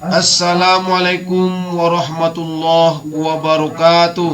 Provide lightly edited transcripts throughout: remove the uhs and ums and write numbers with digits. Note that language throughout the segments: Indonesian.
Assalamualaikum warahmatullahi wabarakatuh.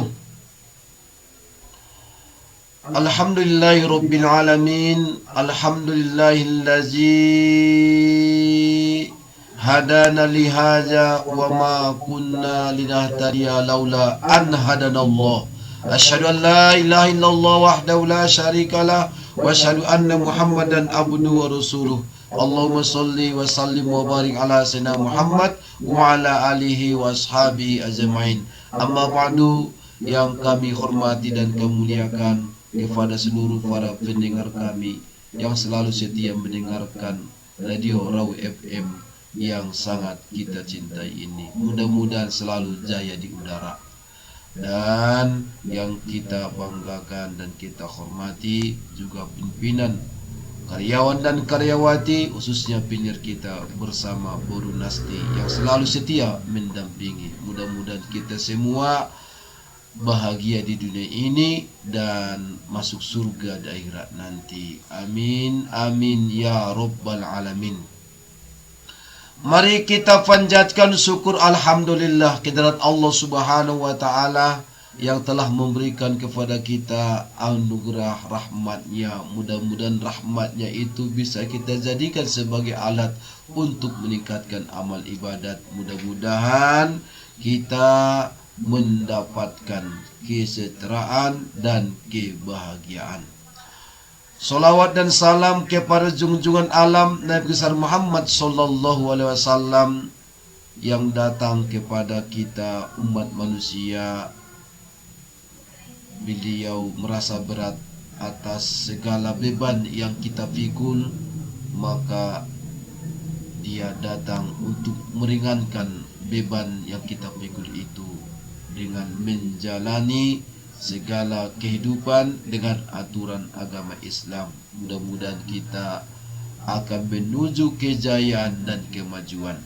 Alhamdulillahirabbil alamin. Alhamdulillahillazi hadana li hadza wa ma kunna linahtadiya laula an hadanallah. Asyhadu an la ilaha illallah wahdahu la syarikalah wa asyhadu anna Muhammadan abduhu wa rasuluh. Allahumma salli wa sallim wa barik ala sayyidina Muhammad wa ala alihi wa ashabihi ajma'in. Amma ba'du, yang kami hormati dan kemuliakan kepada seluruh para pendengar kami yang selalu setia mendengarkan Radio Raw FM yang sangat kita cintai ini. Mudah-mudahan selalu jaya di udara. Dan yang kita banggakan dan kita hormati juga pimpinan, karyawan dan karyawati, khususnya penyiar kita bersama Boru Nasti yang selalu setia mendampingi. Mudah-mudahan kita semua bahagia di dunia ini dan masuk surga di akhirat nanti. Amin, amin ya rabbal alamin. Mari kita panjatkan syukur alhamdulillah kehadirat Allah Subhanahu wa taala yang telah memberikan kepada kita anugerah rahmatnya. Mudah-mudahan rahmatnya itu bisa kita jadikan sebagai alat untuk meningkatkan amal ibadat. Mudah-mudahan kita mendapatkan kesejahteraan dan kebahagiaan. Salawat dan salam kepada junjungan alam Nabi besar Muhammad sallallahu alaihi wasallam yang datang kepada kita umat manusia. Beliau merasa berat atas segala beban yang kita pikul, maka dia datang untuk meringankan beban yang kita pikul itu dengan menjalani segala kehidupan dengan aturan agama Islam. Mudah-mudahan kita akan menuju kejayaan dan kemajuan.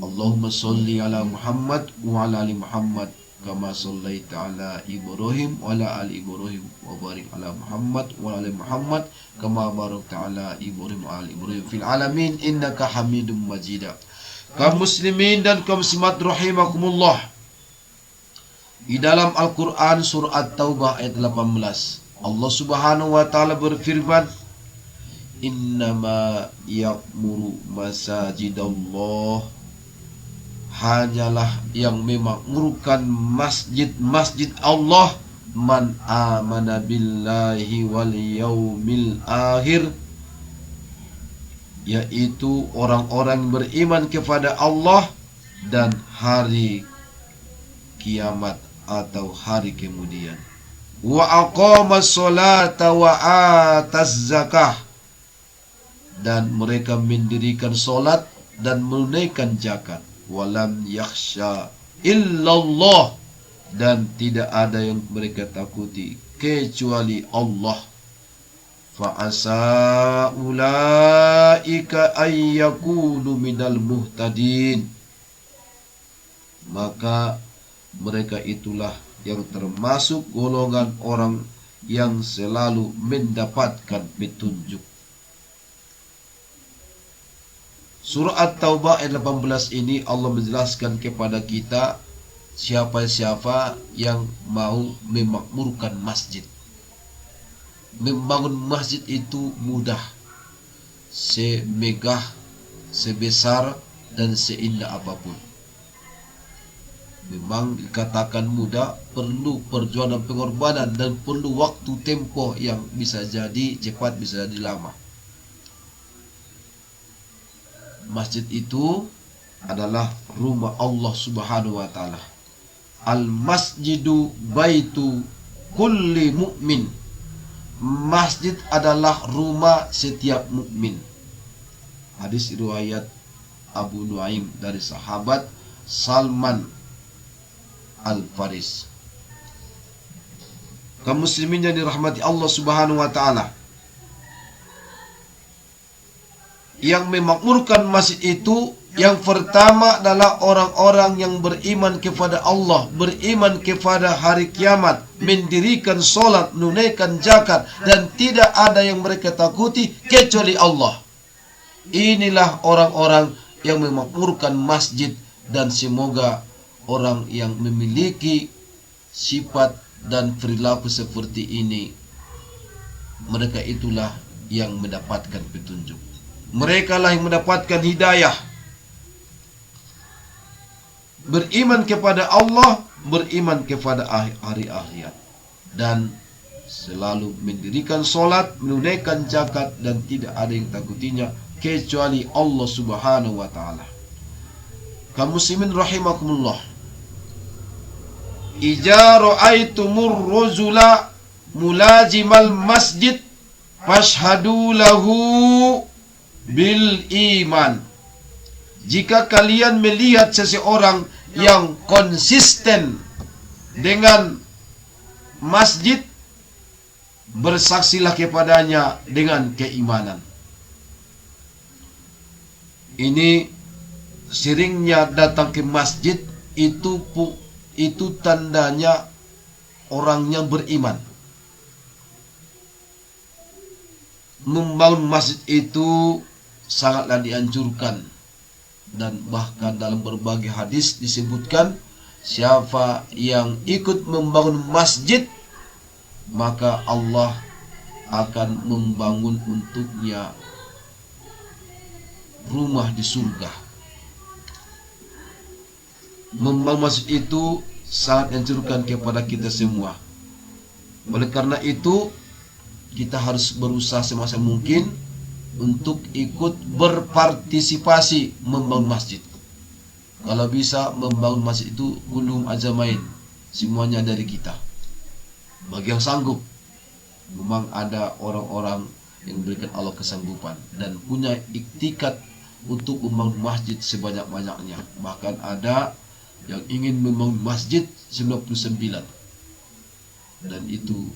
Allahumma sholli ala Muhammad wa ala ali Muhammad kama shallaita ala Ibrahim wa ala ali Ibrahim wa barik ala Muhammad wa ala ali Muhammad kama barakta ala Ibrahim wa ala ali Ibrahim fil alamin innaka Hamidum Majid. Kaum muslimin dan kaum muslimat rahimakumullah. Di dalam Al-Quran surat Taubah ayat 18, Allah Subhanahu wa ta'ala berfirman, Innama ya'muru masajidallah, hanyalah yang memakmurkan masjid-masjid Allah man amana billahi wal yaumil akhir, yaitu orang-orang beriman kepada Allah dan hari kiamat atau hari kemudian. Wa aqamas sholata wa ataz zakah, dan mereka mendirikan solat dan menunaikan zakat. Walam yakhsha illallah, dan tidak ada yang mereka takuti kecuali Allah. Fa asa ulaika ayyakunu minal muhtadin, maka mereka itulah yang termasuk golongan orang yang selalu mendapatkan petunjuk. Surah At-Taubah ayat 18 ini Allah menjelaskan kepada kita siapa-siapa yang mau memakmurkan masjid. Membangun masjid itu mudah, semegah, sebesar dan seindah apapun. Memang dikatakan mudah, perlu perjuangan pengorbanan dan perlu waktu tempo yang bisa jadi cepat, bisa jadi lama. Masjid itu adalah rumah Allah Subhanahu wa ta'ala. Al-masjidu baitu kulli mu'min. Masjid adalah rumah setiap mukmin. Hadis riwayat Abu Nuaim dari sahabat Salman Al-Faris. Kaum muslimin yang dirahmati Allah Subhanahu wa ta'ala, yang memakmurkan masjid itu yang pertama adalah orang-orang yang beriman kepada Allah, beriman kepada hari kiamat, mendirikan solat, menunaikan zakat, dan tidak ada yang mereka takuti kecuali Allah. Inilah orang-orang yang memakmurkan masjid, dan semoga orang yang memiliki sifat dan perilaku seperti ini, mereka itulah yang mendapatkan petunjuk. Mereka lah yang mendapatkan hidayah. Beriman kepada Allah, beriman kepada hari akhirat, dan selalu mendirikan solat, menunaikan zakat, dan tidak ada yang takutinya kecuali Allah Subhanahu wa ta'ala. Kaum muslimin rahimakumullah, Ija ra'aitumur rajula mulazimal masjid fashhadu lahu bil iman. Jika kalian melihat seseorang yang konsisten dengan masjid, bersaksilah kepadanya dengan keimanan. Ini seringnya datang ke masjid itu tandanya orangnya beriman. Membangun masjid itu sangatlah dianjurkan, dan bahkan dalam berbagai hadis disebutkan, siapa yang ikut membangun masjid, maka Allah akan membangun untuknya rumah di surga. Membangun masjid itu sangat dianjurkan kepada kita semua. Oleh karena itu, kita harus berusaha semasa mungkin untuk ikut berpartisipasi membangun masjid. Kalau bisa membangun masjid itu kulum azamain, semuanya dari kita. Bagi yang sanggup, memang ada orang-orang yang memberikan Allah kesanggupan dan punya iktikat untuk membangun masjid sebanyak-banyaknya. Bahkan ada yang ingin membangun masjid 99, dan itu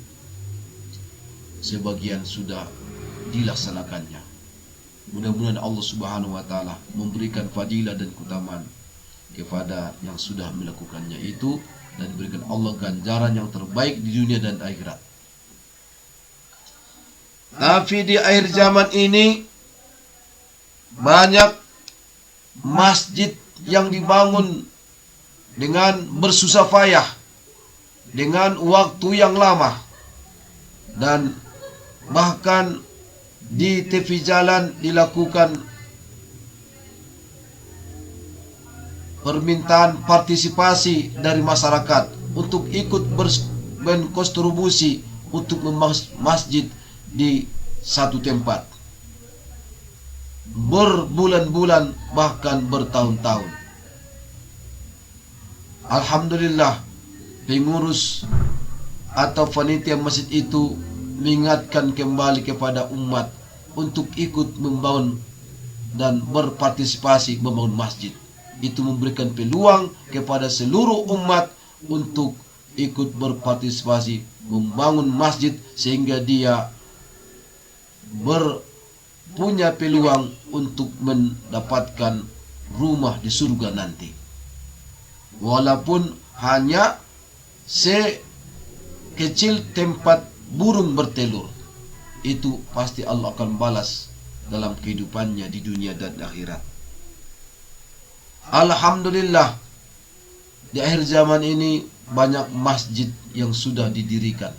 sebagian sudah dilaksanakannya. Mudah-mudahan Allah Subhanahu wa ta'ala memberikan fadilah dan keutamaan kepada yang sudah melakukannya itu, dan berikan Allah ganjaran yang terbaik di dunia dan akhirat. Tapi di akhir zaman ini banyak masjid yang dibangun dengan bersusah payah, dengan waktu yang lama, dan bahkan di tepi jalan dilakukan permintaan partisipasi dari masyarakat untuk ikut berkontribusi untuk membangun masjid di satu tempat berbulan-bulan bahkan bertahun-tahun. Alhamdulillah, pengurus atau panitia masjid itu mengingatkan kembali kepada umat untuk ikut membangun dan berpartisipasi membangun masjid. Itu memberikan peluang kepada seluruh umat untuk ikut berpartisipasi membangun masjid, sehingga dia punya peluang untuk mendapatkan rumah di surga nanti. Walaupun hanya sekecil tempat burung bertelur, itu pasti Allah akan balas dalam kehidupannya di dunia dan akhirat. Alhamdulillah, di akhir zaman ini banyak masjid yang sudah didirikan,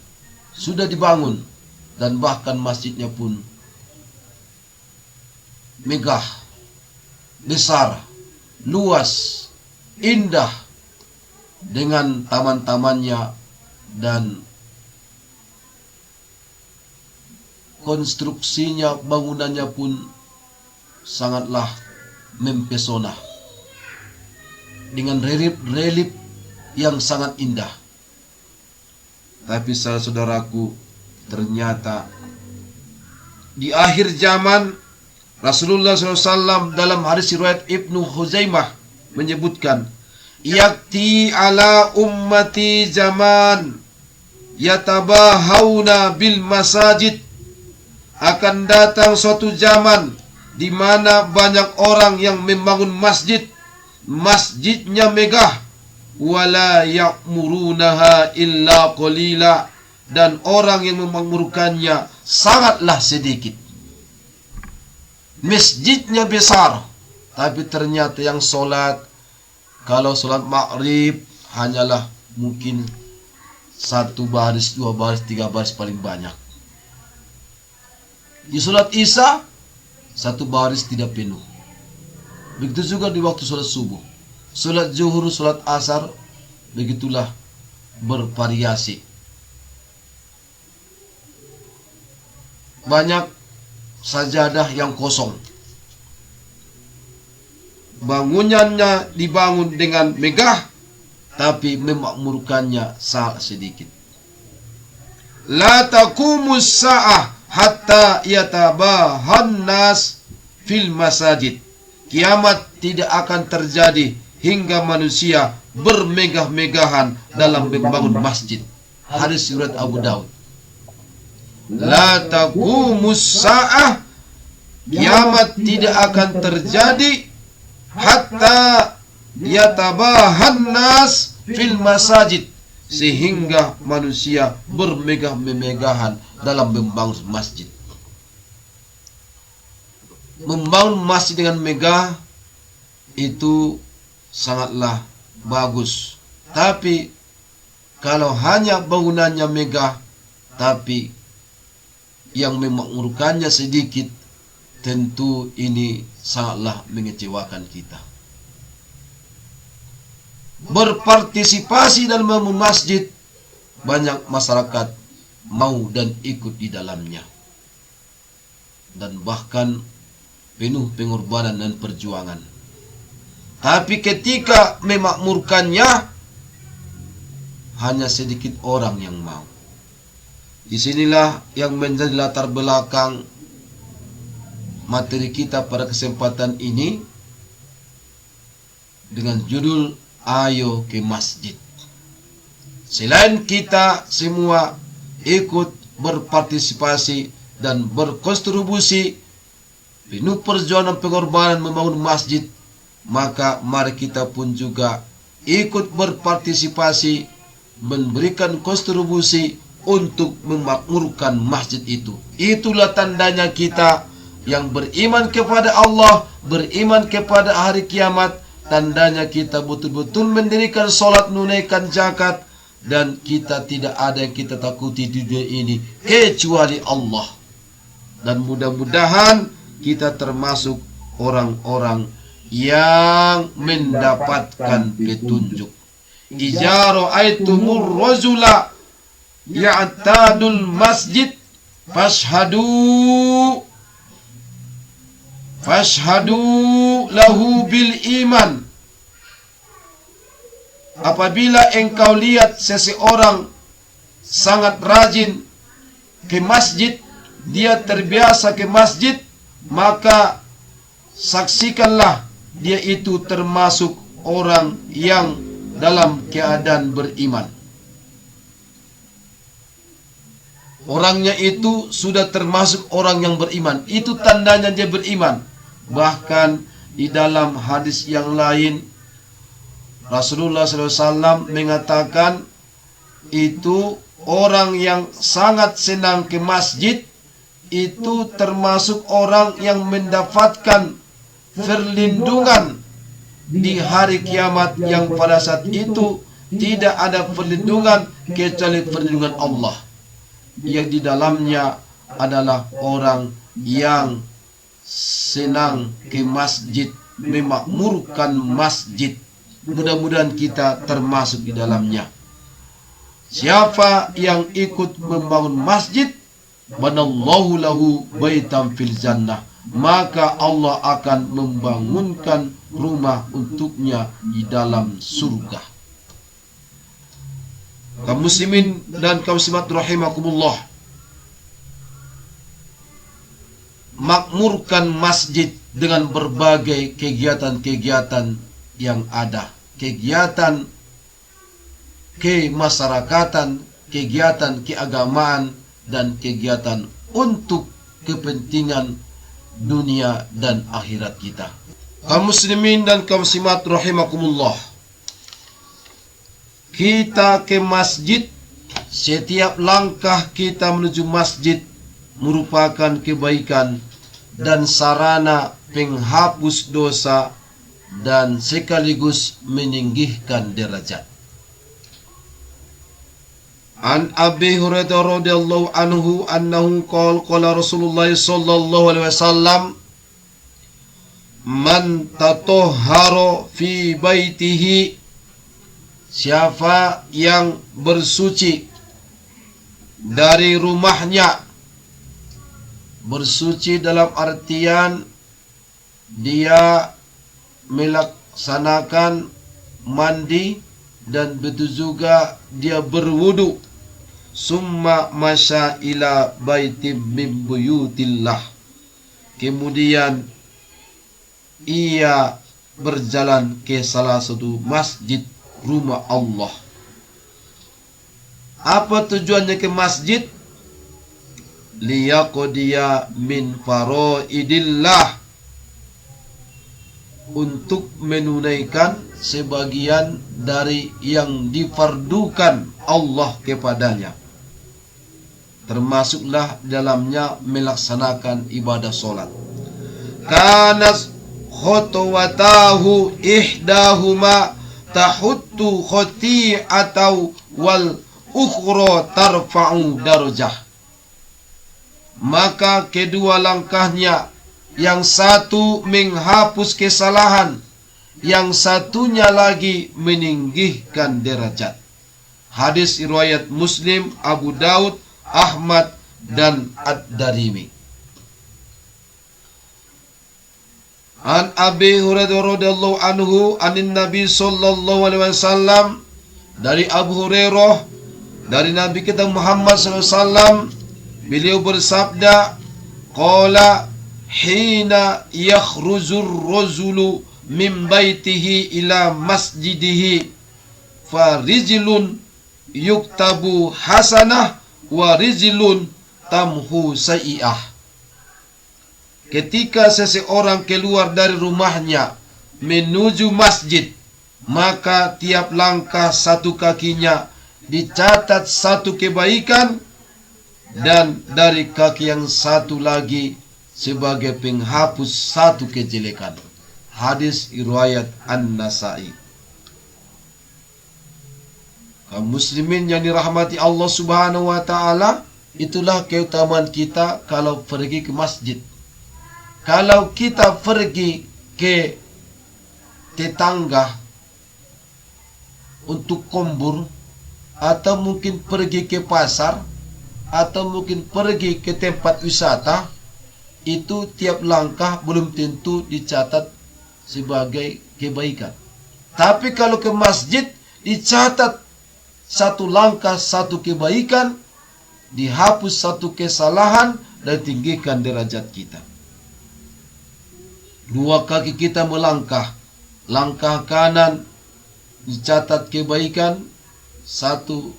sudah dibangun, dan bahkan masjidnya pun megah, besar, luas, indah, dengan taman-tamannya, dan konstruksinya, bangunannya pun sangatlah mempesona, dengan relief yang sangat indah. Tapi saudaraku, ternyata di akhir zaman Rasulullah SAW dalam hadis riwayat Ibnu Huzaimah menyebutkan, yakti ala ummati zaman yatabahawna bil masajid, akan datang suatu zaman di mana banyak orang yang membangun masjid, masjidnya megah, wala ya'murunaha illa qalila, dan orang yang memakmurkannya sangatlah sedikit. Masjidnya besar, Tapi ternyata yang sholat, kalau sholat maghrib hanyalah mungkin 1 baris, 2 baris, 3 baris paling banyak. Di sholat isya 1 baris tidak penuh. Begitu juga di waktu sholat subuh. Sholat zuhur, sholat asar, begitulah bervariasi. Banyak sajadah yang kosong. Bangunannya dibangun dengan megah, tapi memakmurkannya sangat sedikit. La taqumus sa'ah hatta yatabahan nas fil masajid. Kiamat tidak akan terjadi hingga manusia bermegah-megahan dalam membangun masjid. Hadis riwayat Abu Daud. La taqumus sa'ah, kiamat tidak akan terjadi hatta yatabahan nas fil masajid, sehingga manusia bermegah-megahan dalam membangun masjid. Membangun masjid dengan megah itu sangatlah bagus. Tapi kalau hanya bangunannya megah tapi yang memakmurkannya sedikit, tentu ini sangatlah mengecewakan kita. Berpartisipasi dalam membangun masjid, banyak masyarakat mau dan ikut di dalamnya, dan bahkan penuh pengorbanan dan perjuangan. Tapi ketika memakmurkannya, hanya sedikit orang yang mau. Disinilah yang menjadi latar belakang materi kita pada kesempatan ini dengan judul Ayo ke Masjid. Selain kita semua ikut berpartisipasi dan berkontribusi penuh perjuangan pengorbanan membangun masjid, maka mari kita pun juga ikut berpartisipasi memberikan kontribusi untuk memakmurkan masjid itu. Itulah tandanya kita yang beriman kepada Allah, beriman kepada hari kiamat. Tandanya kita betul-betul mendirikan sholat, menunaikan zakat, dan kita tidak ada yang kita takuti di dunia ini kecuali Allah. Dan mudah-mudahan kita termasuk orang-orang yang mendapatkan petunjuk. Idza ra'aitumur rajula ya'tadul masjid fashhadu lahu bil iman. Apabila engkau lihat seseorang sangat rajin ke masjid, dia terbiasa ke masjid, maka saksikanlah dia itu termasuk orang yang dalam keadaan beriman. Orangnya itu sudah termasuk orang yang beriman. Itu tandanya dia beriman. Bahkan di dalam hadis yang lain, Rasulullah SAW mengatakan itu orang yang sangat senang ke masjid, itu termasuk orang yang mendapatkan perlindungan di hari kiamat, yang pada saat itu tidak ada perlindungan kecuali perlindungan Allah, yang di dalamnya adalah orang yang senang ke masjid, memakmurkan masjid. Mudah-mudahan kita termasuk di dalamnya. Siapa yang ikut membangun masjid, banallahu lahu baitan fil jannah, maka Allah akan membangunkan rumah untuknya di dalam surga. Kaum muslimin dan kaum muslimat rahimakumullah, makmurkan masjid dengan berbagai kegiatan-kegiatan yang ada, kegiatan kemasyarakatan, kegiatan keagamaan, dan kegiatan untuk kepentingan dunia dan akhirat kita. Kaum muslimin dan kaum muslimat rahimakumullah, kita ke masjid, setiap langkah kita menuju masjid merupakan kebaikan dan sarana penghapus dosa dan sekaligus meninggikan derajat. An Abi Hurairah radhiyallahu anhu annahu qala Rasulullah sallallahu alaihi wasallam, man tatahhara fi baitihi, siapa yang bersuci dari rumahnya. Bersuci dalam artian dia melaksanakan mandi dan betul juga dia berwudu. Summa masya ila baitim min buyutillah, kemudian ia berjalan ke salah satu masjid rumah Allah. Apa tujuannya ke masjid? Liyaqdiya min faraidillah, untuk menunaikan sebagian dari yang difardukan Allah kepadanya, termasuklah dalamnya melaksanakan ibadah solat. Kanas khutwatahu ihdahuma tahuttu khati'atau wal ukhra tarfa'u darajah, maka kedua langkahnya, yang satu menghapus kesalahan, yang satunya lagi meninggikan derajat. Hadis riwayat Muslim, Abu Daud, Ahmad dan Ad-Darimi. An Abi Hurairah radhiyallahu anhu anin Nabi sallallahu alaihi wasallam, dari Abu Hurairah dari Nabi kita Muhammad sallallahu alaihi wasallam, beliau bersabda, qala hina yakhruzur rajulu min baitihi ila masjidihi farijlun yuktabu hasanah wa rijlun tamhu sayi'ah. Ketika seseorang keluar dari rumahnya menuju masjid, maka tiap langkah satu kakinya dicatat satu kebaikan, dan dari kaki yang satu lagi sebagai penghapus satu kejelekan. Hadis riwayat An-Nasa'i. Kaum muslimin yang dirahmati Allah Subhanahu wa taala, itulah keutamaan kita kalau pergi ke masjid. Kalau kita pergi ke tetangga untuk kombur, atau mungkin pergi ke pasar, atau mungkin pergi ke tempat wisata, itu tiap langkah belum tentu dicatat sebagai kebaikan. Tapi kalau ke masjid, dicatat satu langkah satu kebaikan, dihapus satu kesalahan, dan tinggikan derajat kita. Dua kaki kita melangkah, langkah kanan dicatat kebaikan, satu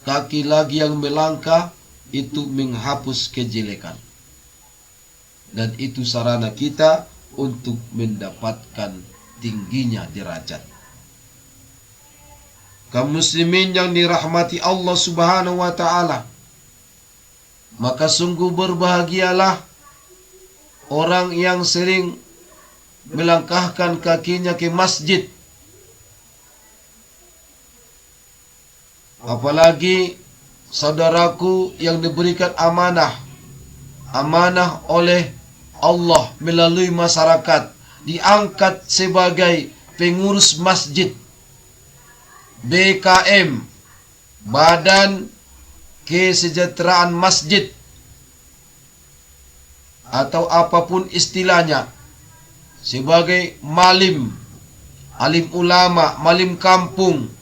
kaki lagi yang melangkah itu menghapus kejelekan. Dan itu sarana kita untuk mendapatkan tingginya derajat. Kaum muslimin yang dirahmati Allah Subhanahu wa taala, maka sungguh berbahagialah orang yang sering melangkahkan kakinya ke masjid. Apalagi saudaraku yang diberikan amanah oleh Allah melalui masyarakat, diangkat sebagai pengurus masjid, BKM, Badan Kesejahteraan Masjid, atau apapun istilahnya, sebagai malim, alim ulama, malim kampung.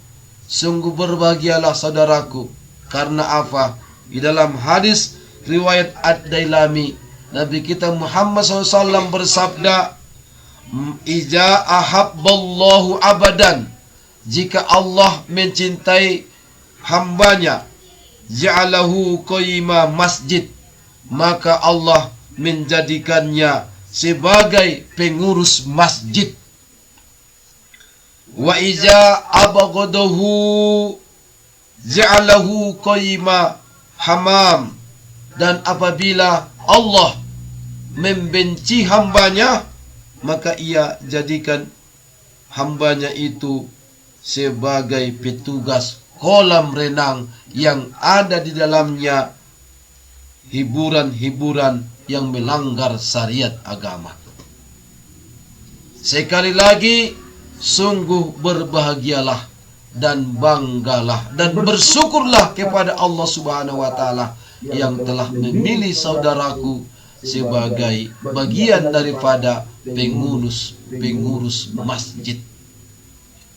Sungguh berbahagialah saudaraku. Karena apa? Di dalam hadis riwayat Ad-Dailami, Nabi kita Muhammad SAW bersabda, Iza ahabballahu abadan, jika Allah mencintai hambanya, ja'alahu qaima masjid, maka Allah menjadikannya sebagai pengurus masjid. Wa iza abghadahu ja'alahu qaima hamam, dan apabila Allah membenci hambanya, maka ia jadikan hambanya itu sebagai petugas kolam renang yang ada di dalamnya hiburan-hiburan yang melanggar syariat agama. Sekali lagi, sungguh berbahagialah dan banggalah dan bersyukurlah kepada Allah Subhanahu wa taala yang telah memilih saudaraku sebagai bagian daripada pengurus masjid.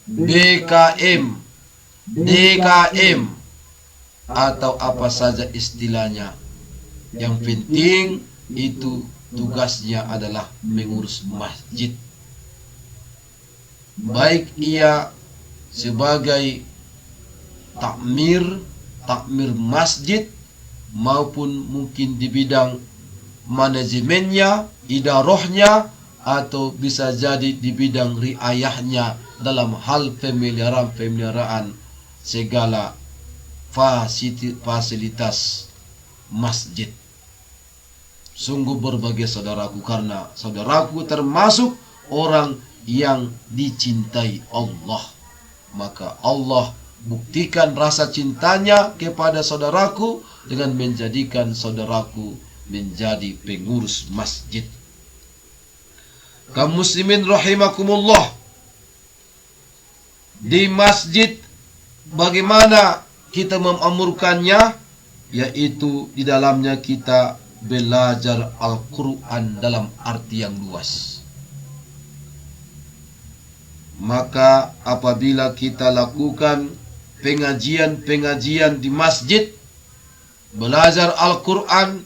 BKM, DKM, atau apa saja istilahnya. Yang penting itu tugasnya adalah mengurus masjid. Baik ia sebagai takmir masjid, maupun mungkin di bidang manajemennya, idarahnya, atau bisa jadi di bidang riayahnya dalam hal pemeliharaan segala fasilitas masjid. Sungguh berbahagia saudaraku, karena saudaraku termasuk orang yang dicintai Allah. Maka Allah buktikan rasa cintanya kepada saudaraku dengan menjadikan saudaraku menjadi pengurus masjid. Kaum muslimin rahimakumullah, di masjid bagaimana kita mengamalkannya, yaitu di dalamnya kita belajar Al-Quran dalam arti yang luas. Maka apabila kita lakukan pengajian-pengajian di masjid, belajar Al-Quran,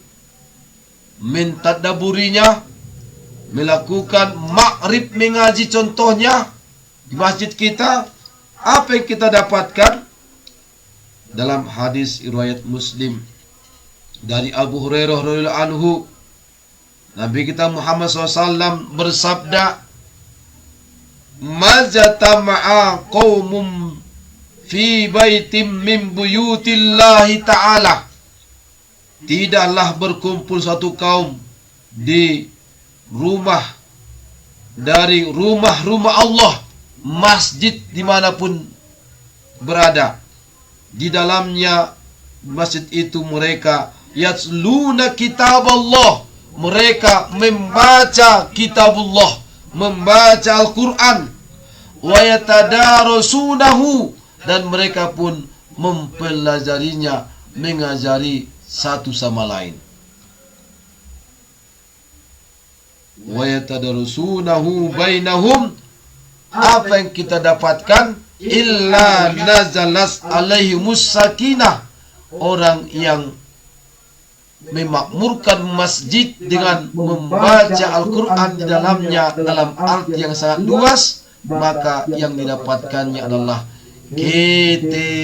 mentadaburinya, melakukan makrif mengaji contohnya di masjid kita, apa yang kita dapatkan? Dalam hadis riwayat Muslim dari Abu Hurairah radhiyallahu anhu, Nabi kita Muhammad SAW bersabda, "Majtama'a qaumum fi baitim min buyutillahi ta'ala." Tidaklah berkumpul satu kaum di rumah dari rumah-rumah Allah, masjid dimanapun berada. Di dalamnya masjid itu mereka yatluna kitab Allah, mereka membaca kitabullah, membaca Al-Quran, wa yatadarasunahu, dan mereka pun mempelajarinya, mengajari satu sama lain. Wa yatadarasunahu bainahum, apa yang kita dapatkan? Illa nazalas alaihimus sakinah, orang yang memakmurkan masjid dengan membaca Al-Quran di dalamnya dalam arti yang sangat luas, maka yang didapatkannya adalah ketenangan.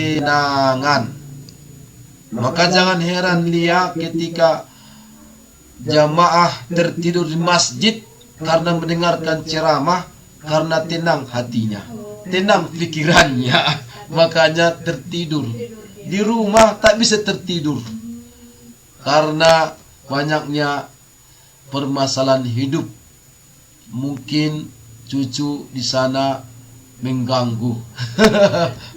Maka jangan heran lihat ketika jamaah tertidur di masjid karena mendengarkan ceramah, karena tenang hatinya, tenang pikirannya, makanya tertidur. Di rumah tak bisa tertidur karena banyaknya permasalahan hidup. Mungkin cucu di sana mengganggu.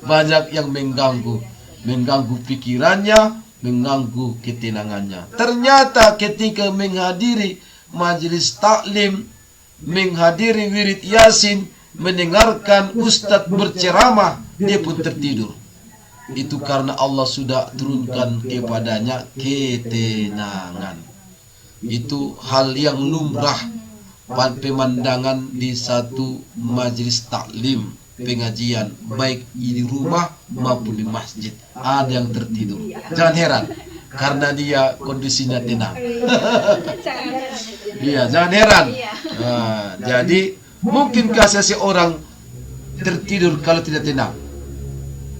Banyak yang mengganggu pikirannya, mengganggu ketenangannya. Ternyata ketika menghadiri majelis taklim, menghadiri wirid yasin, mendengarkan ustadz berceramah, dia pun tertidur. Itu karena Allah sudah turunkan kepadanya ketenangan. Itu hal yang lumrah pemandangan di satu majelis taklim, pengajian, baik di rumah maupun di masjid. Ada yang tertidur. Jangan heran, karena dia kondisinya tenang. Iya, jangan heran. Nah, jadi mungkinkah seseorang tertidur kalau tidak tenang?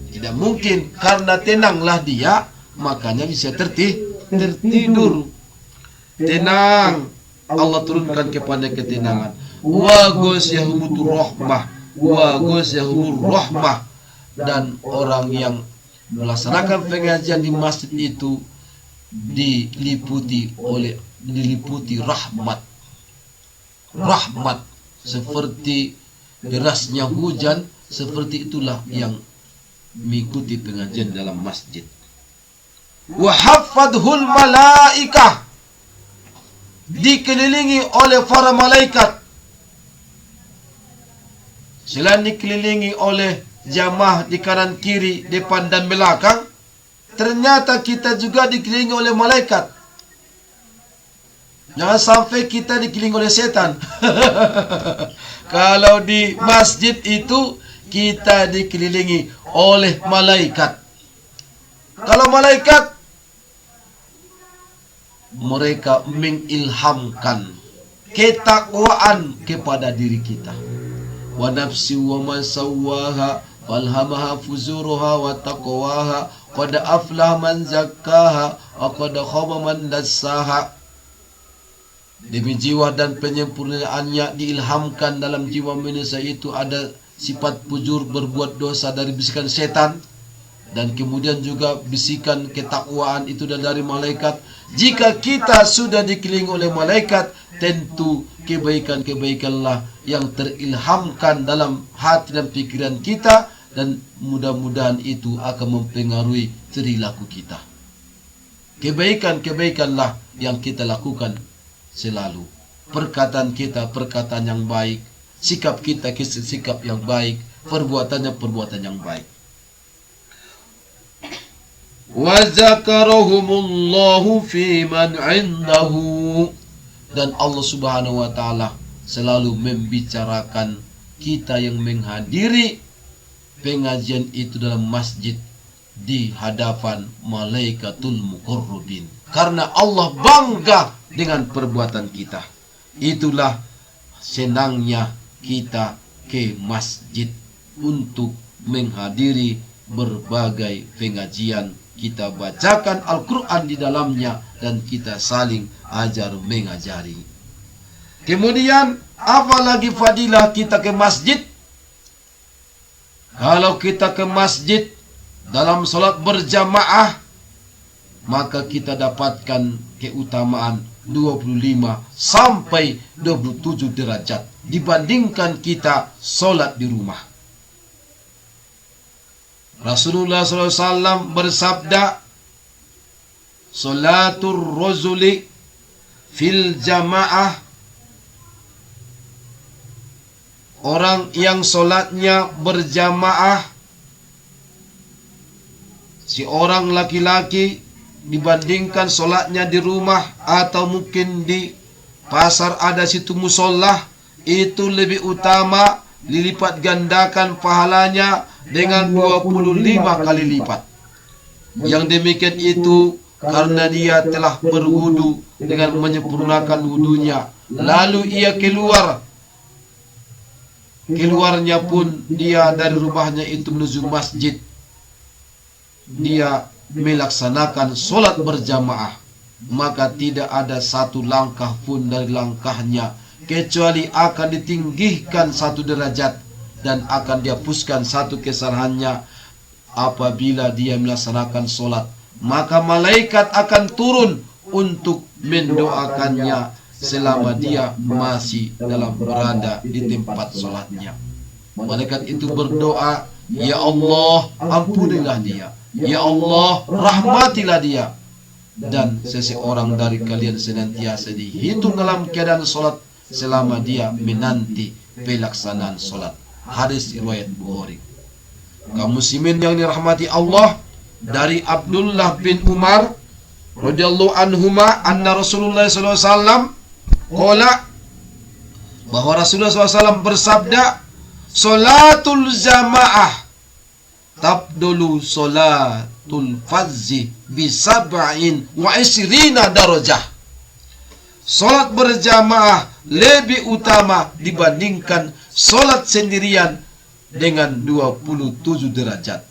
Tidak mungkin, karena tenanglah dia, makanya bisa tertidur. Tenang, Allah turunkan kepada ketenangan. Wa ghasyiyahumur rahmah, wa ghasyiyahumur rahmah. Dan orang yang melaksanakan pengajian di masjid itu diliputi oleh diliputi rahmat. Rahmat seperti derasnya hujan, seperti itulah yang mengikuti pengajian dalam masjid. Wa haffadhul malaikah, dikelilingi oleh para malaikat. Selain dikelilingi oleh jamaah di kanan kiri, depan dan belakang, ternyata kita juga dikelilingi oleh malaikat. Jangan sampai kita dikelilingi oleh setan. Kalau di masjid itu kita dikelilingi oleh malaikat. Kalau malaikat, mereka mengilhamkan ketakwaan kepada diri kita. Wa nafsi wa ma sawwaha falhamaha fuzuruha wa taqwaha qad aflaha man zakkaha wa qad khaba man dassaha. Demi jiwa dan penyempurnaannya diilhamkan dalam jiwa manusia itu ada sifat fujur, berbuat dosa dari bisikan setan, dan kemudian juga bisikan ketakwaan itu dari malaikat. Jika kita sudah dikelilingi oleh malaikat, tentu kebaikan-kebaikanlah yang terilhamkan dalam hati dan pikiran kita, dan mudah-mudahan itu akan mempengaruhi perilaku kita. Kebaikan-kebaikanlah yang kita lakukan selalu. Perkataan kita perkataan yang baik, sikap kita sikap yang baik, perbuatannya perbuatan yang baik. Wa zakarahumullahu fi man indahu, dan Allah Subhanahu wa taala selalu membicarakan kita yang menghadiri pengajian itu dalam masjid di hadapan malaikatul muqarrabin, karena Allah bangga dengan perbuatan kita. Itulah senangnya kita ke masjid untuk menghadiri berbagai pengajian. Kita bacakan Al-Quran di dalamnya dan kita saling ajar mengajari. Kemudian apalagi fadilah kita ke masjid? Kalau kita ke masjid dalam salat berjamaah, maka kita dapatkan keutamaan 25 sampai 27 derajat dibandingkan kita solat di rumah. Rasulullah SAW bersabda, "Salatul rajuli fil jamaah," orang yang solatnya berjamaah, si orang laki-laki dibandingkan solatnya di rumah atau mungkin di pasar ada situ musolah, itu lebih utama, dilipat gandakan pahalanya dengan 25 kali lipat. Yang demikian itu karena dia telah berwudu dengan menyempurnakan wudunya, lalu ia keluarnya pun dia dari rumahnya itu menuju masjid, dia melaksanakan solat berjamaah, maka tidak ada satu langkah pun dari langkahnya kecuali akan ditinggikan satu derajat dan akan dihapuskan satu kesalahannya. Apabila dia melaksanakan solat, maka malaikat akan turun untuk mendoakannya selama dia masih dalam berada di tempat solatnya. Malaikat itu berdoa, "Ya Allah, ampunilah dia. Ya Allah, rahmatilah dia." Dan seseorang dari kalian senantiasa dihitung dalam keadaan solat selama dia menanti pelaksanaan solat. Hadis riwayat Bukhari. Kaum muslimin yang dirahmati Allah, dari Abdullah bin Umar radhiyallahu anhuma anna Rasulullah sallallahu alaihi wasallam qala, bahwa Rasulullah SAW bersabda, "Salatul jamaah tabdulu salatul fazzi bisab'in wa isrina darajah." Salat berjamaah lebih utama dibandingkan salat sendirian dengan 27 derajat.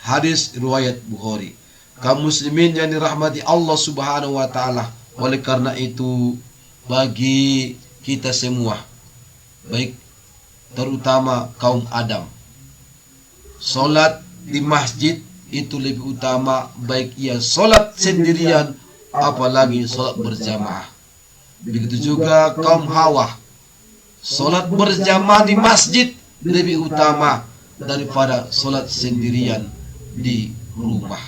Hadis riwayat Bukhari. Kaum muslimin yang dirahmati Allah Subhanahu wa taala, oleh karena itu bagi kita semua, baik terutama kaum Adam, salat di masjid itu lebih utama, baik ia salat sendirian apalagi salat berjamaah. Begitu juga kaum Hawa, solat berjamaah di masjid lebih utama daripada solat sendirian di rumah.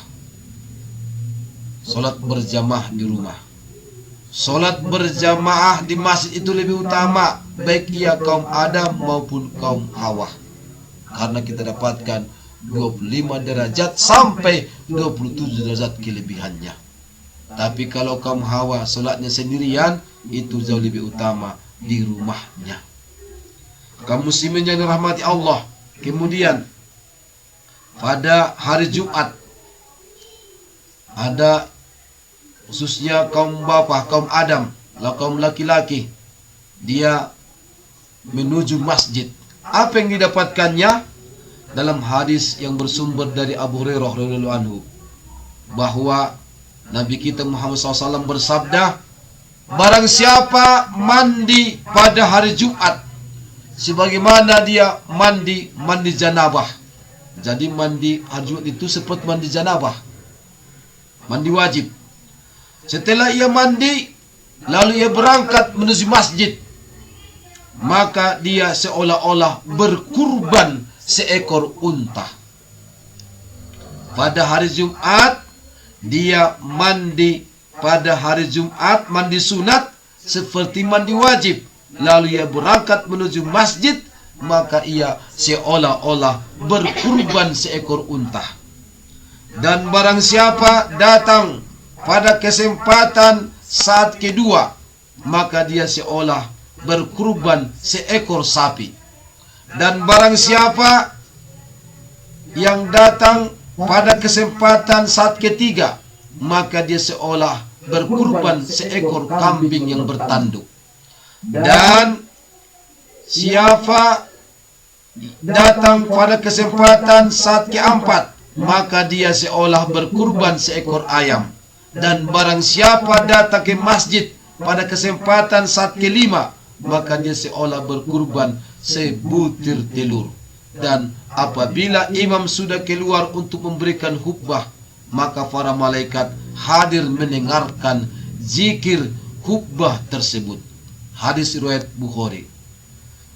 Solat berjamaah di rumah, solat berjamaah di masjid itu lebih utama, baik ia kaum Adam maupun kaum Hawa, karena kita dapatkan 25 derajat sampai 27 derajat kelebihannya. Tapi kalau kaum Hawa solatnya sendirian, itu jauh lebih utama di rumahnya. Kaum muslimin yang dirahmati Allah, kemudian pada hari Jumat ada khususnya kaum bapak, kaum Adam, kaum laki-laki, dia menuju masjid. Apa yang didapatkannya? Dalam hadis yang bersumber dari Abu Hurairah radhiyallahu anhu, bahwa Nabi kita Muhammad SAW bersabda, barang siapa mandi pada hari Jumat sebagaimana dia mandi janabah. Jadi mandi hari Jumat itu seperti mandi janabah, mandi wajib. Setelah ia mandi, lalu ia berangkat menuju masjid, maka dia seolah-olah berkurban seekor unta. Pada hari Jumat, dia mandi pada hari Jumat, mandi sunat seperti mandi wajib. Lalu ia berangkat menuju masjid, maka ia seolah-olah berkurban seekor unta. Dan barang siapa datang pada kesempatan saat kedua, maka dia seolah berkurban seekor sapi. Dan barang siapa yang datang pada kesempatan saat ketiga, maka dia seolah berkurban seekor kambing yang bertanduk. Dan siapa datang pada kesempatan saat keempat, maka dia seolah berkurban seekor ayam. Dan barang siapa datang ke masjid pada kesempatan saat kelima, maka dia seolah berkurban sebutir telur. Dan apabila imam sudah keluar untuk memberikan khutbah, maka para malaikat hadir mendengarkan zikir khutbah tersebut. Hadis riwayat Bukhari.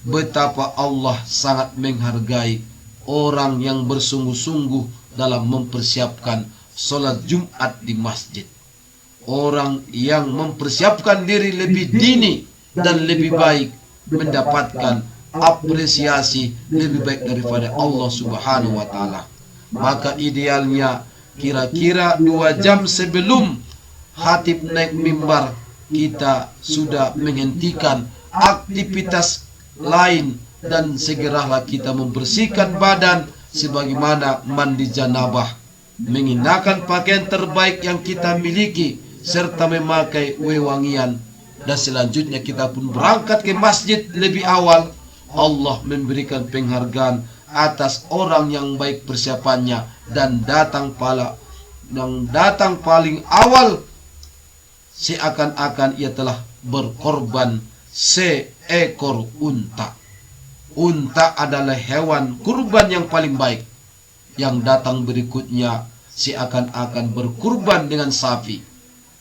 Betapa Allah sangat menghargai orang yang bersungguh-sungguh dalam mempersiapkan solat Jumat di masjid. Orang yang mempersiapkan diri lebih dini dan lebih baik mendapatkan apresiasi lebih baik daripada Allah Subhanahu wa taala. Maka idealnya kira-kira 2 jam sebelum khatib naik mimbar, kita sudah menghentikan aktivitas lain dan segeralah kita membersihkan badan sebagaimana mandi janabah, mengenakan pakaian terbaik yang kita miliki serta memakai wewangian, dan selanjutnya kita pun berangkat ke masjid lebih awal. Allah memberikan penghargaan atas orang yang baik persiapannya dan datang paling awal, seakan-akan ia telah berkorban seekor unta. Unta adalah hewan kurban yang paling baik. Yang datang berikutnya seakan-akan berkurban dengan sapi,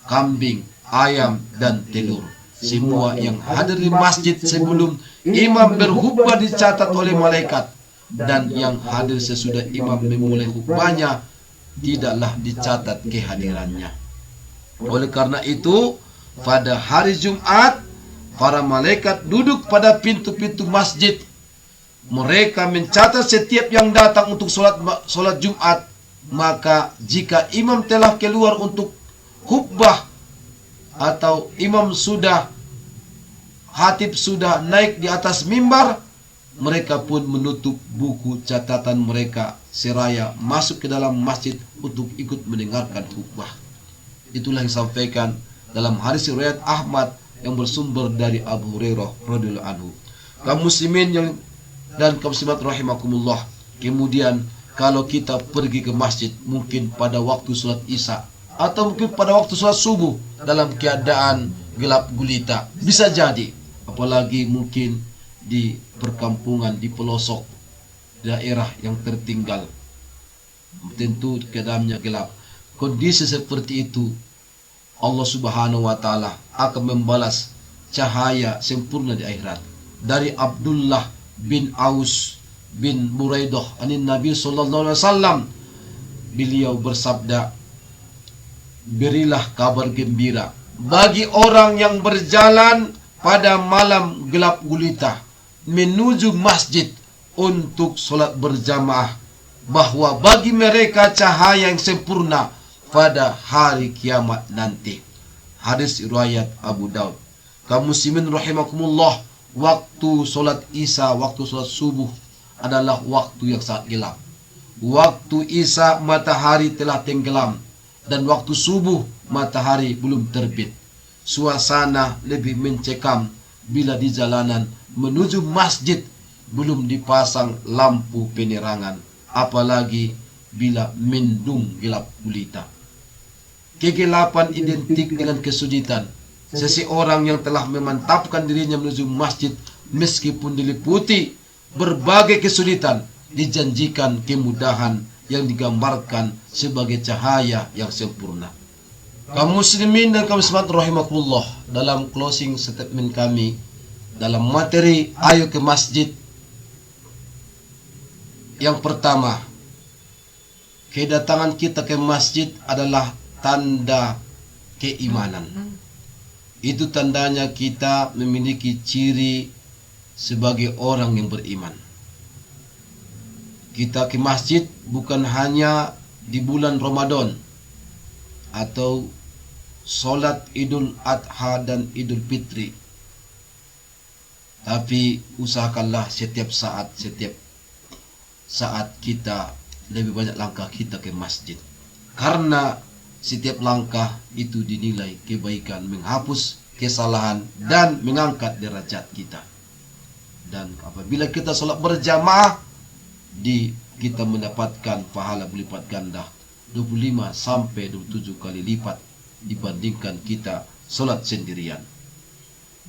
kambing, ayam, dan telur. Semua yang hadir di masjid sebelum imam berkhutbah dicatat oleh malaikat, dan yang hadir sesudah imam memulai khutbahnya tidaklah dicatat kehadirannya. Oleh karena itu, pada hari Jumat, para malaikat duduk pada pintu-pintu masjid. Mereka mencatat setiap yang datang untuk solat Jumat. Maka jika imam telah keluar untuk khutbah, atau khatib sudah naik di atas mimbar, mereka pun menutup buku catatan mereka seraya masuk ke dalam masjid untuk ikut mendengarkan khutbah. Itulah yang disampaikan dalam hadis riwayat Ahmad yang bersumber dari Abu Hurairah radhiyallahu anhu. Kaum muslimin dan kaum muslimat rahimakumullah. Kemudian kalau kita pergi ke masjid mungkin pada waktu salat Isya atau mungkin pada waktu salat subuh dalam keadaan gelap gulita, bisa jadi, apalagi mungkin di perkampungan, di pelosok daerah yang tertinggal, tentu keadaannya gelap. Kondisi seperti itu Allah Subhanahu wa taala akan membalas cahaya sempurna di akhirat. Dari Abdullah bin Aus bin Buraidah anin Nabi sallallahu alaihi wasallam, beliau bersabda, berilah kabar gembira bagi orang yang berjalan pada malam gelap gulita menuju masjid untuk sholat berjamaah, bahwa bagi mereka cahaya yang sempurna pada hari kiamat nanti. Hadis riwayat Abu Daud. Kaum muslimin rahimakumullah, waktu sholat Isya, waktu sholat subuh adalah waktu yang sangat gelap. Waktu Isya matahari telah tenggelam, dan waktu subuh matahari belum terbit. Suasana lebih mencekam bila di jalanan menuju masjid belum dipasang lampu penerangan, apalagi bila mendung gelap gulita. Kegelapan identik dengan kesulitan. Seseorang yang telah memantapkan dirinya menuju masjid meskipun diliputi berbagai kesulitan, dijanjikan kemudahan yang digambarkan sebagai cahaya yang sempurna. Kaum muslimin dan kaum muslimat rahimakumullah, dalam closing statement kami dalam materi ayo ke masjid, yang pertama, kedatangan kita ke masjid adalah tanda keimanan. Itu tandanya kita memiliki ciri sebagai orang yang beriman. Kita ke masjid bukan hanya di bulan Ramadan atau solat Idul Adha dan Idul Fitri, tapi usahakanlah setiap saat kita lebih banyak langkah kita ke masjid, karena setiap langkah itu dinilai kebaikan, menghapus kesalahan dan mengangkat derajat kita. Dan apabila kita sholat berjamaah, kita mendapatkan pahala berlipat ganda 25 sampai 27 kali lipat dibandingkan kita sholat sendirian.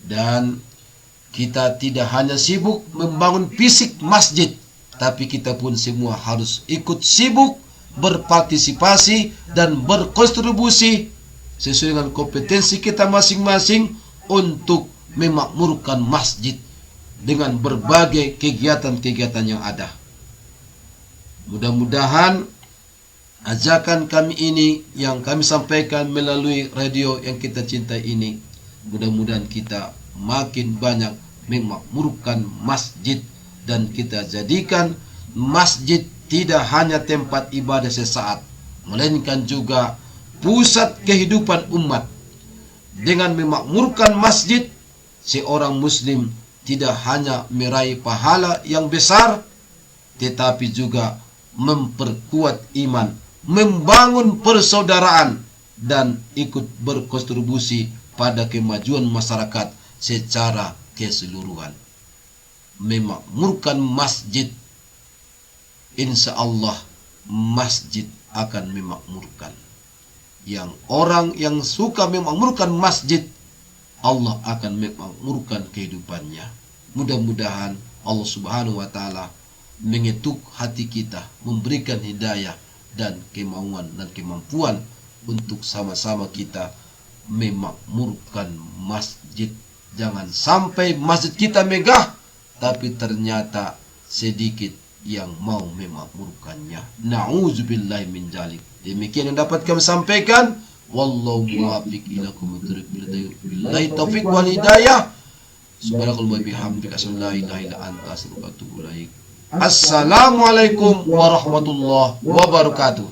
Dan kita tidak hanya sibuk membangun fisik masjid, tapi kita pun semua harus ikut sibuk berpartisipasi dan berkontribusi sesuai dengan kompetensi kita masing-masing untuk memakmurkan masjid dengan berbagai kegiatan-kegiatan yang ada. Mudah-mudahan ajakan kami ini yang kami sampaikan melalui radio yang kita cintai ini, mudah-mudahan kita makin banyak memakmurkan masjid, dan kita jadikan masjid tidak hanya tempat ibadah sesaat, melainkan juga pusat kehidupan umat. Dengan memakmurkan masjid, seorang muslim tidak hanya meraih pahala yang besar, tetapi juga memperkuat iman, membangun persaudaraan, dan ikut berkontribusi pada kemajuan masyarakat secara keseluruhan. Memakmurkan masjid, insya Allah masjid akan memakmurkan. Yang orang yang suka memakmurkan masjid, Allah akan memakmurkan kehidupannya. Mudah-mudahan Allah Subhanahu wa Ta'ala mengetuk hati kita, memberikan hidayah dan kemauan dan kemampuan untuk sama-sama kita memakmurkan masjid. Jangan sampai masjid kita megah, tapi ternyata sedikit yang mau memakmurkannya. Na'udzubillahi min dzalik. Demikian yang dapat kami sampaikan. Wallahu muwaffiq ila aqwamit billahi taufiq wal hidayah. Subhanakallahumma bihamdika asyhadu an la ilaha illa anta astaghfiruka wa atubu ilaik. Assalamualaikum warahmatullahi wabarakatuh.